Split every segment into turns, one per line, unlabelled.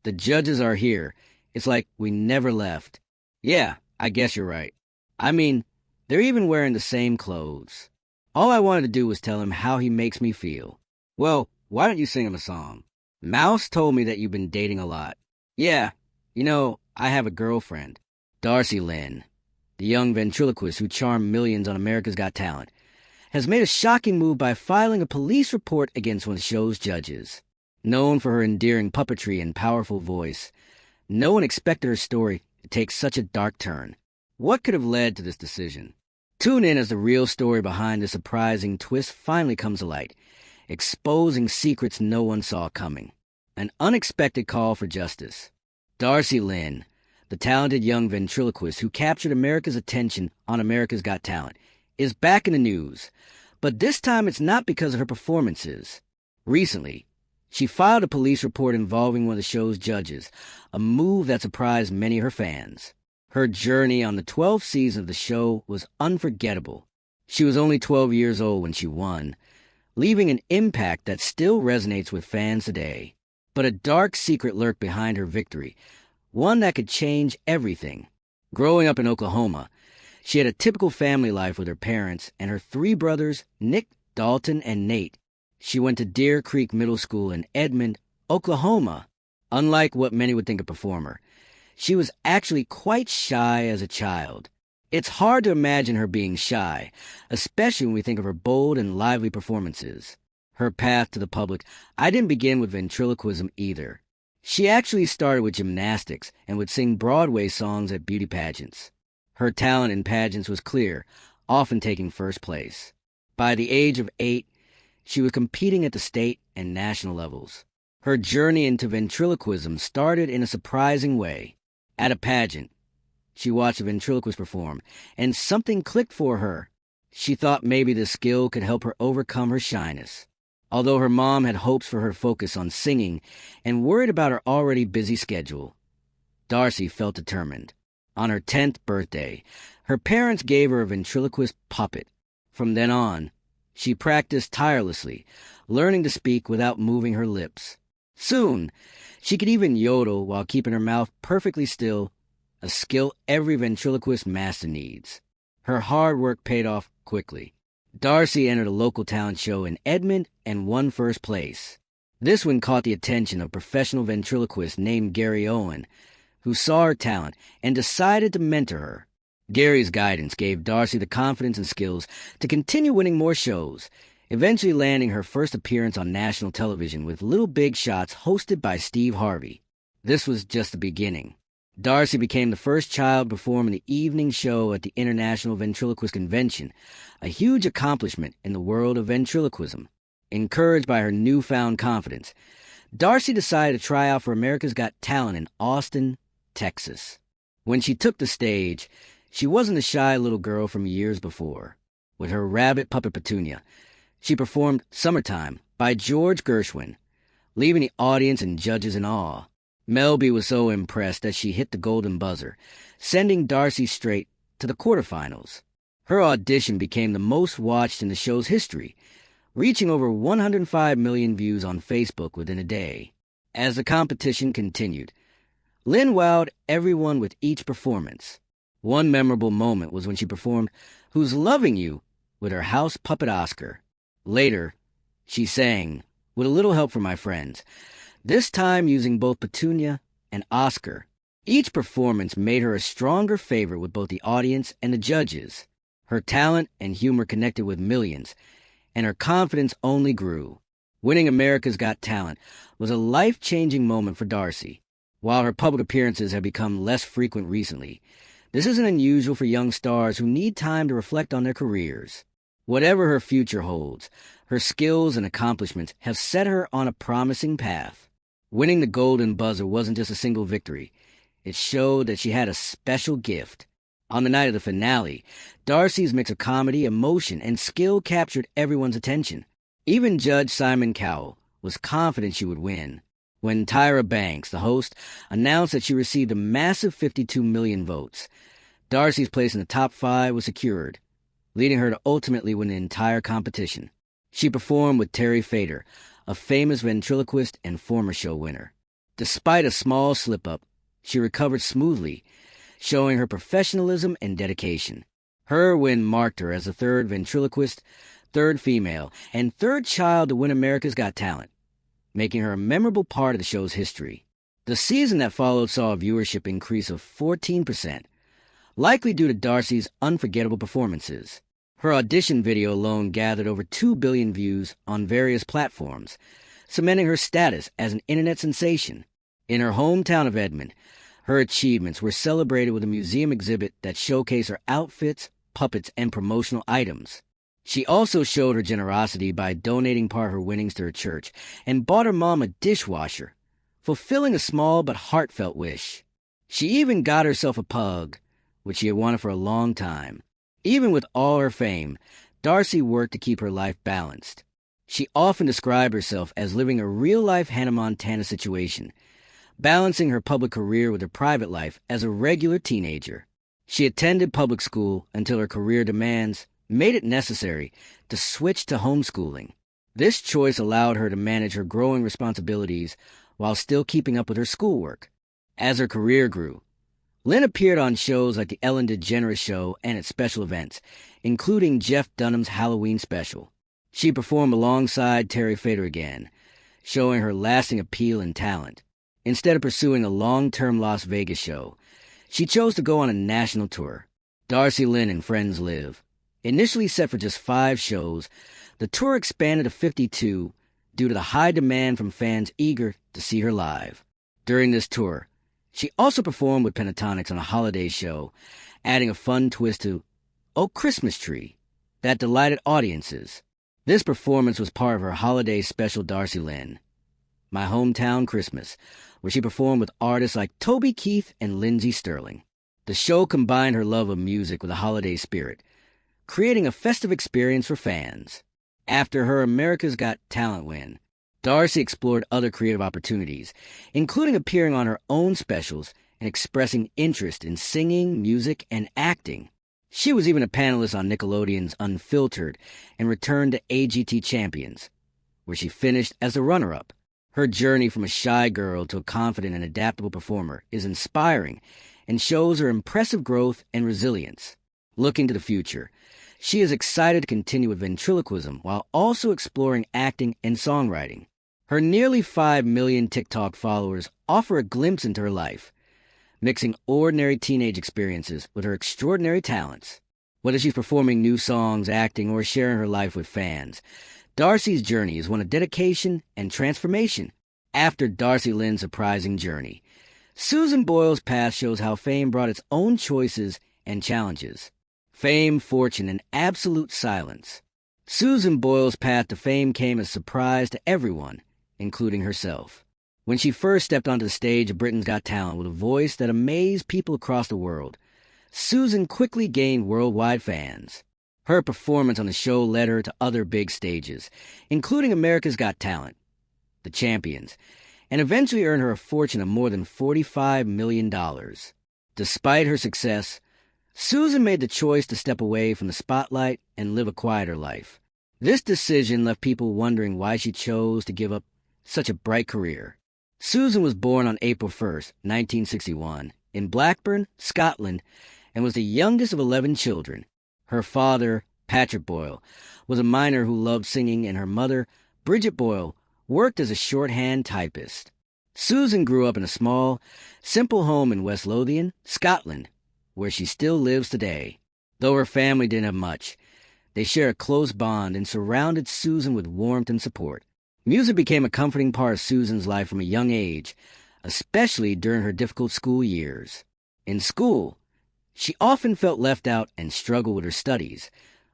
The judges are here. It's like we never left. Yeah, I guess you're right. I mean, they're even wearing the same clothes. All I wanted to do was tell him how he makes me feel. Well, why don't you sing him a song? Mouse told me that you've been dating a lot. Yeah, I have a girlfriend, Darci Lynne, the young ventriloquist who charmed millions on America's Got Talent, has made a shocking move by filing a police report against one of the show's judges. Known for her endearing puppetry and powerful voice, no one expected her story to take such a dark turn. What could have led to this decision? Tune in as the real story behind this surprising twist finally comes to light, exposing secrets no one saw coming. An unexpected call for justice. Darci Lynne, the talented young ventriloquist who captured America's attention on America's Got Talent, is back in the news, but this time it's not because of her performances. Recently, she filed a police report involving one of the show's judges, a move that surprised many of her fans. Her journey on the 12th season of the show was unforgettable. She was only 12 years old when she won, leaving an impact that still resonates with fans today. But a dark secret lurked behind her victory, one that could change everything. Growing up in Oklahoma, she had a typical family life with her parents and her three brothers, Nick, Dalton, and Nate. She went to Deer Creek Middle School in Edmond, Oklahoma. Unlike what many would think a performer, she was actually quite shy as a child. It's hard to imagine her being shy, especially when we think of her bold and lively performances. Her path to the public, I didn't begin with ventriloquism either. She actually started with gymnastics and would sing Broadway songs at beauty pageants. Her talent in pageants was clear, often taking first place. By the age of 8, she was competing at the state and national levels. Her journey into ventriloquism started in a surprising way. At a pageant, she watched a ventriloquist perform, and something clicked for her. She thought maybe the skill could help her overcome her shyness. Although her mom had hopes for her to focus on singing and worried about her already busy schedule, Darci felt determined. On her 10th birthday, her parents gave her a ventriloquist puppet. From then on, she practiced tirelessly, learning to speak without moving her lips. Soon, she could even yodel while keeping her mouth perfectly still, a skill every ventriloquist master needs. Her hard work paid off quickly. Darci entered a local talent show in Edmond and won first place. This one caught the attention of a professional ventriloquist named Gary Owen, who saw her talent and decided to mentor her. Gary's guidance gave Darci the confidence and skills to continue winning more shows, eventually landing her first appearance on national television with Little Big Shots hosted by Steve Harvey. This was just the beginning. Darci became the first child to perform in the evening show at the International Ventriloquist Convention, a huge accomplishment in the world of ventriloquism. Encouraged by her newfound confidence, Darci decided to try out for America's Got Talent in Austin, Texas. When she took the stage, she wasn't the shy little girl from years before. With her rabbit puppet Petunia, she performed Summertime by George Gershwin, leaving the audience and judges in awe. Melby was so impressed that she hit the golden buzzer, sending Darci straight to the quarterfinals. Her audition became the most watched in the show's history, reaching over 105 million views on Facebook within a day. As the competition continued, Lynne wowed everyone with each performance. One memorable moment was when she performed Who's Loving You with her house puppet Oscar. Later, she sang, with a little help from my friends, this time using both Petunia and Oscar. Each performance made her a stronger favorite with both the audience and the judges. Her talent and humor connected with millions, and her confidence only grew. Winning America's Got Talent was a life-changing moment for Darci. While her public appearances have become less frequent recently, this isn't unusual for young stars who need time to reflect on their careers. Whatever her future holds, her skills and accomplishments have set her on a promising path. Winning the Golden Buzzer wasn't just a single victory. It showed that she had a special gift. On the night of the finale, Darci's mix of comedy, emotion, and skill captured everyone's attention. Even Judge Simon Cowell was confident she would win. When Tyra Banks, the host, announced that she received a massive 52 million votes, Darci's place in the top 5 was secured, leading her to ultimately win the entire competition. She performed with Terry Fator, a famous ventriloquist and former show winner. Despite a small slip-up, she recovered smoothly, showing her professionalism and dedication. Her win marked her as the third ventriloquist, third female, and third child to win America's Got Talent, making her a memorable part of the show's history. The season that followed saw a viewership increase of 14%, likely due to Darci's unforgettable performances. Her audition video alone gathered over 2 billion views on various platforms, cementing her status as an internet sensation. In her hometown of Edmond, her achievements were celebrated with a museum exhibit that showcased her outfits, puppets, and promotional items. She also showed her generosity by donating part of her winnings to her church and bought her mom a dishwasher, fulfilling a small but heartfelt wish. She even got herself a pug, which she had wanted for a long time. Even with all her fame, Darci worked to keep her life balanced. She often described herself as living a real-life Hannah Montana situation, balancing her public career with her private life as a regular teenager. She attended public school until her career demands made it necessary to switch to homeschooling. This choice allowed her to manage her growing responsibilities while still keeping up with her schoolwork. As her career grew, Lynne appeared on shows like The Ellen DeGeneres Show and its special events, including Jeff Dunham's Halloween special. She performed alongside Terry Fator again, showing her lasting appeal and talent. Instead of pursuing a long-term Las Vegas show, she chose to go on a national tour. Darci Lynne and Friends Live. Initially set for just 5 shows, the tour expanded to 52 due to the high demand from fans eager to see her live. During this tour, she also performed with Pentatonix on a holiday show, adding a fun twist to "Oh Christmas Tree" that delighted audiences. This performance was part of her holiday special Darci Lynne, My Hometown Christmas, where she performed with artists like Toby Keith and Lindsey Sterling. The show combined her love of music with a holiday spirit, creating a festive experience for fans. After her America's Got Talent win, Darci explored other creative opportunities, including appearing on her own specials and expressing interest in singing, music, and acting. She was even a panelist on Nickelodeon's Unfiltered and returned to AGT Champions, where she finished as the runner-up. Her journey from a shy girl to a confident and adaptable performer is inspiring and shows her impressive growth and resilience. Looking to the future, she is excited to continue with ventriloquism while also exploring acting and songwriting. Her nearly 5 million TikTok followers offer a glimpse into her life, mixing ordinary teenage experiences with her extraordinary talents. Whether she's performing new songs, acting, or sharing her life with fans, Darci's journey is one of dedication and transformation. After Darci Lynne's surprising journey, Susan Boyle's path shows how fame brought its own choices and challenges. Fame, fortune, and absolute silence. Susan Boyle's path to fame came as a surprise to everyone, including herself. When she first stepped onto the stage of Britain's Got Talent with a voice that amazed people across the world, Susan quickly gained worldwide fans. Her performance on the show led her to other big stages, including America's Got Talent, The Champions, and eventually earned her a fortune of more than $45 million. Despite her success, Susan made the choice to step away from the spotlight and live a quieter life. This decision left people wondering why she chose to give up such a bright career. Susan was born on April 1st, 1961, in Blackburn, Scotland, and was the youngest of 11 children. Her father, Patrick Boyle, was a miner who loved singing, and her mother, Bridget Boyle, worked as a shorthand typist. Susan grew up in a small, simple home in West Lothian, Scotland, where she still lives today. Though her family didn't have much, they shared a close bond and surrounded Susan with warmth and support. Music became a comforting part of Susan's life from a young age, especially during her difficult school years. In school, she often felt left out and struggled with her studies,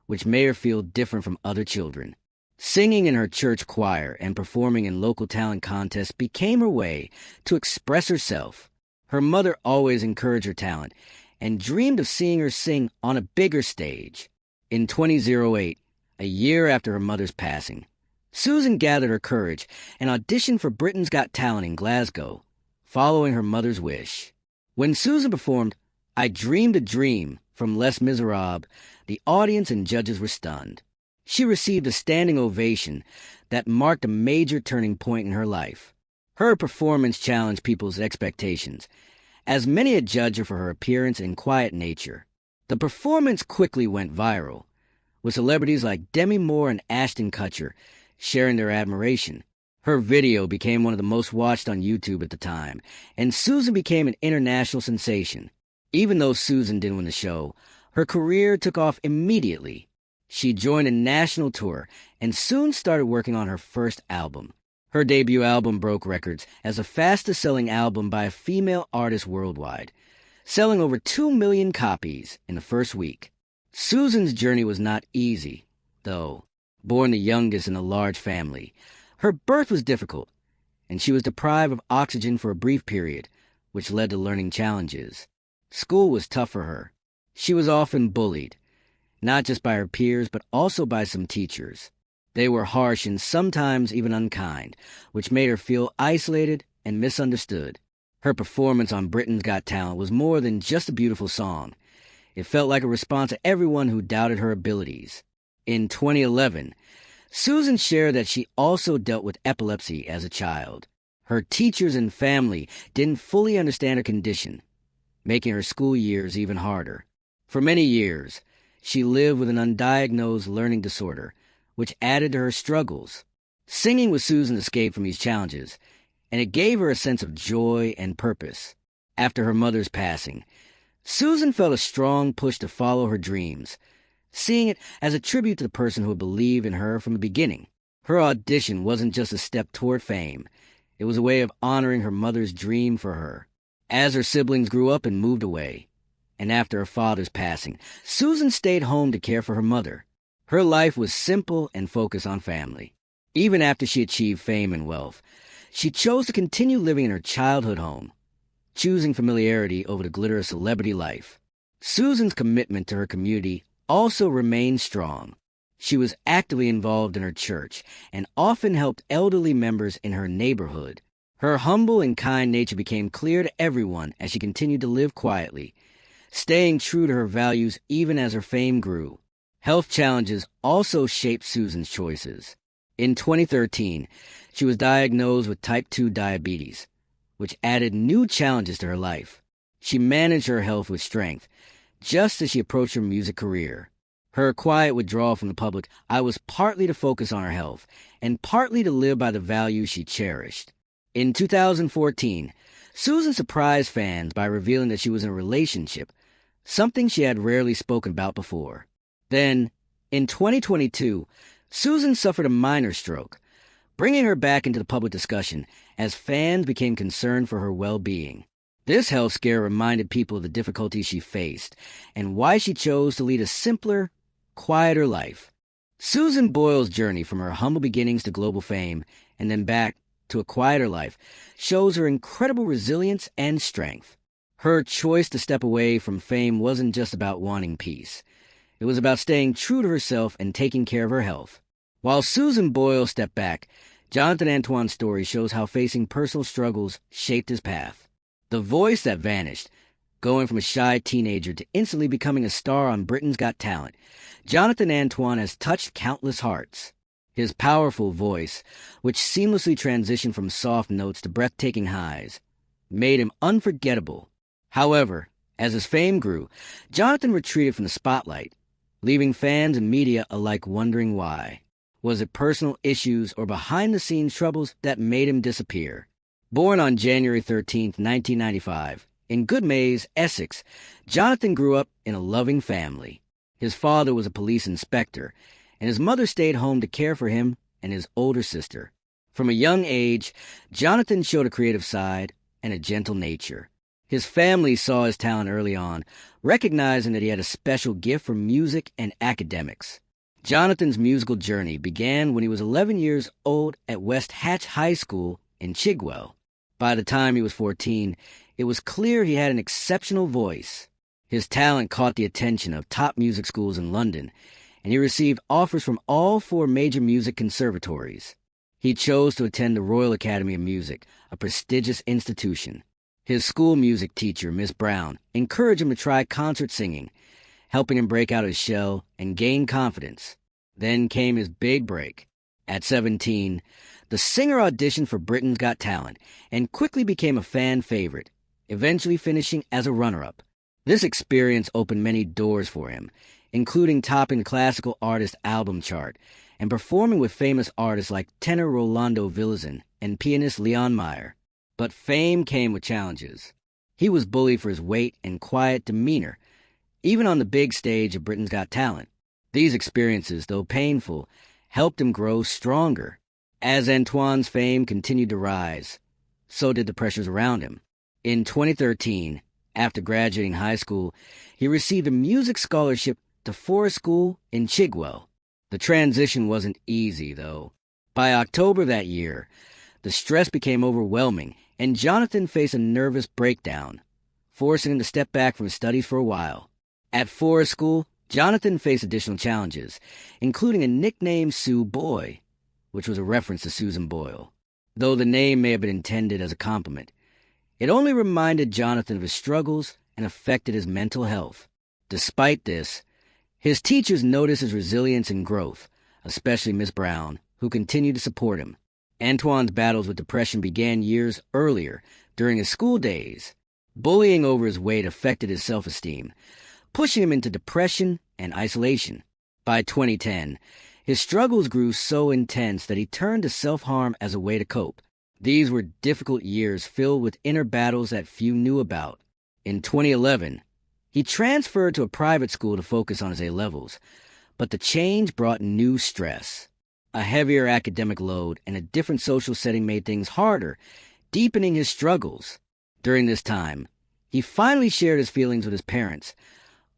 which made her feel different from other children. Singing in her church choir and performing in local talent contests became her way to express herself. Her mother always encouraged her talent and dreamed of seeing her sing on a bigger stage. In 2008, a year after her mother's passing, Susan gathered her courage and auditioned for Britain's Got Talent in Glasgow, following her mother's wish. When Susan performed I Dreamed a Dream from Les Miserables, the audience and judges were stunned. She received a standing ovation that marked a major turning point in her life. Her performance challenged people's expectations, as many had judged her for her appearance and quiet nature. The performance quickly went viral, with celebrities like Demi Moore and Ashton Kutcher sharing their admiration. Her video became one of the most watched on YouTube at the time, and Susan became an international sensation. Even though Susan didn't win the show, her career took off immediately. She joined a national tour and soon started working on her first album. Her debut album broke records as the fastest-selling album by a female artist worldwide, selling over 2 million copies in the first week. Susan's journey was not easy, though. Born the youngest in a large family, her birth was difficult, and she was deprived of oxygen for a brief period, which led to learning challenges. School was tough for her. She was often bullied, not just by her peers, but also by some teachers. They were harsh and sometimes even unkind, which made her feel isolated and misunderstood. Her performance on Britain's Got Talent was more than just a beautiful song. It felt like a response to everyone who doubted her abilities. In 2011, Susan shared that she also dealt with epilepsy as a child. Her teachers and family didn't fully understand her condition, making her school years even harder. For many years, she lived with an undiagnosed learning disorder, which added to her struggles. Singing was Susan's escape from these challenges, and it gave her a sense of joy and purpose. After her mother's passing, Susan felt a strong push to follow her dreams, seeing it as a tribute to the person who had believed in her from the beginning. Her audition wasn't just a step toward fame. It was a way of honoring her mother's dream for her. As her siblings grew up and moved away, and after her father's passing, Susan stayed home to care for her mother. Her life was simple and focused on family. Even after she achieved fame and wealth, she chose to continue living in her childhood home, choosing familiarity over the glitter of celebrity life. Susan's commitment to her community also remained strong. She was actively involved in her church and often helped elderly members in her neighborhood. Her humble and kind nature became clear to everyone as she continued to live quietly, staying true to her values even as her fame grew. Health challenges also shaped Susan's choices. In 2013, she was diagnosed with type 2 diabetes, which added new challenges to her life. She managed her health with strength, just as she approached her music career. Her quiet withdrawal from the public was partly to focus on her health, and partly to live by the values she cherished. In 2014, Susan surprised fans by revealing that she was in a relationship, something she had rarely spoken about before. Then, in 2022, Susan suffered a minor stroke, bringing her back into the public discussion as fans became concerned for her well-being. This health scare reminded people of the difficulties she faced and why she chose to lead a simpler, quieter life. Susan Boyle's journey from her humble beginnings to global fame and then back to a quieter life shows her incredible resilience and strength. Her choice to step away from fame wasn't just about wanting peace. It was about staying true to herself and taking care of her health. While Susan Boyle stepped back, Jonathan Antoine's story shows how facing personal struggles shaped his path. The voice that vanished, going from a shy teenager to instantly becoming a star on Britain's Got Talent, Jonathan Antoine has touched countless hearts. His powerful voice, which seamlessly transitioned from soft notes to breathtaking highs, made him unforgettable. However, as his fame grew, Jonathan retreated from the spotlight, leaving fans and media alike wondering why. Was it personal issues or behind-the-scenes troubles that made him disappear? Born on January 13, 1995, in Goodmayes, Essex, Jonathan grew up in a loving family. His father was a police inspector, and his mother stayed home to care for him and his older sister. From a young age, Jonathan showed a creative side and a gentle nature. His family saw his talent early on, recognizing that he had a special gift for music and academics. Jonathan's musical journey began when he was 11 years old at West Hatch High School in Chigwell. By the time he was 14, it was clear he had an exceptional voice. His talent caught the attention of top music schools in London, and he received offers from all 4 major music conservatories. He chose to attend the Royal Academy of Music, a prestigious institution. His school music teacher, Miss Brown, encouraged him to try concert singing, helping him break out of his shell and gain confidence. Then came his big break. At 17, The singer auditioned for Britain's Got Talent and quickly became a fan favorite, eventually finishing as a runner-up. This experience opened many doors for him, including topping the classical artist album chart and performing with famous artists like tenor Rolando Villazon and pianist Leon Meyer. But fame came with challenges. He was bullied for his weight and quiet demeanor, even on the big stage of Britain's Got Talent. These experiences, though painful, helped him grow stronger. As Antoine's fame continued to rise, so did the pressures around him. In 2013, after graduating high school, he received a music scholarship to Forest School in Chigwell. The transition wasn't easy, though. By October that year, the stress became overwhelming, and Jonathan faced a nervous breakdown, forcing him to step back from his studies for a while. At Forest School, Jonathan faced additional challenges, including a nickname Sue Boy, which was a reference to Susan Boyle. Though the name may have been intended as a compliment, it only reminded Jonathan of his struggles and affected his mental health. Despite this, his teachers noticed his resilience and growth, especially Miss Brown, who continued to support him. Antoine's battles with depression began years earlier, during his school days. Bullying over his weight affected his self-esteem, pushing him into depression and isolation. By 2010, his struggles grew so intense that he turned to self-harm as a way to cope. These were difficult years filled with inner battles that few knew about. In 2011, he transferred to a private school to focus on his A-levels, but the change brought new stress. A heavier academic load and a different social setting made things harder, deepening his struggles. During this time, he finally shared his feelings with his parents,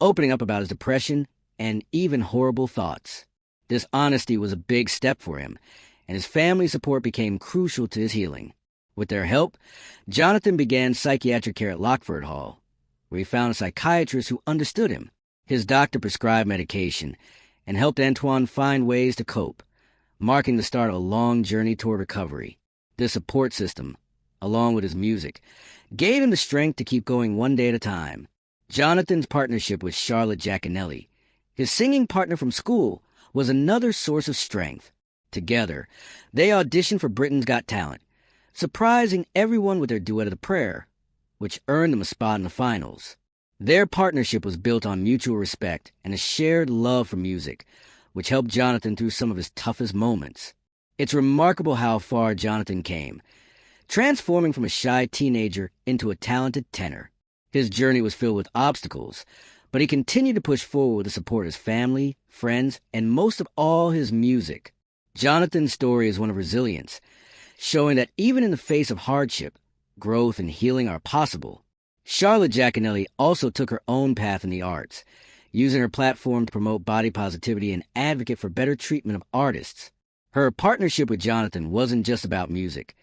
opening up about his depression and even horrible thoughts. This honesty was a big step for him, and his family's support became crucial to his healing. With their help, Jonathan began psychiatric care at Lockford Hall, where he found a psychiatrist who understood him. His doctor prescribed medication and helped Antoine find ways to cope, marking the start of a long journey toward recovery. This support system, along with his music, gave him the strength to keep going one day at a time. Jonathan's partnership with Charlotte Giaconelli, his singing partner from school, was another source of strength. Together, they auditioned for Britain's Got Talent, surprising everyone with their duet of the prayer, which earned them a spot in the finals. Their partnership was built on mutual respect and a shared love for music, which helped Jonathan through some of his toughest moments. It's remarkable how far Jonathan came, transforming from a shy teenager into a talented tenor. His journey was filled with obstacles, but he continued to push forward with the support of his family, friends, and most of all, his music. Jonathan's story is one of resilience, showing that even in the face of hardship, growth and healing are possible. Charlotte Giaconelli also took her own path in the arts, using her platform to promote body positivity and advocate for better treatment of artists. Her partnership with Jonathan wasn't just about music.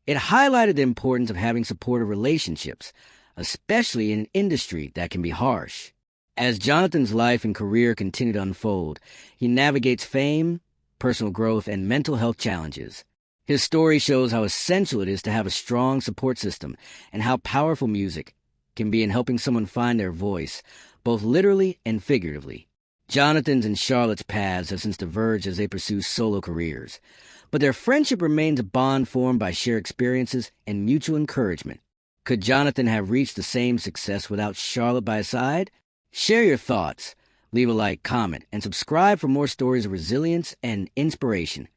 It highlighted the importance of having supportive relationships, especially in an industry that can be harsh. As Jonathan's life and career continue to unfold, he navigates fame, personal growth, and mental health challenges. His story shows how essential it is to have a strong support system and how powerful music can be in helping someone find their voice, both literally and figuratively. Jonathan's and Charlotte's paths have since diverged as they pursue solo careers, but their friendship remains a bond formed by shared experiences and mutual encouragement. Could Jonathan have reached the same success without Charlotte by his side? Share your thoughts, leave a like, comment, and subscribe for more stories of resilience and inspiration.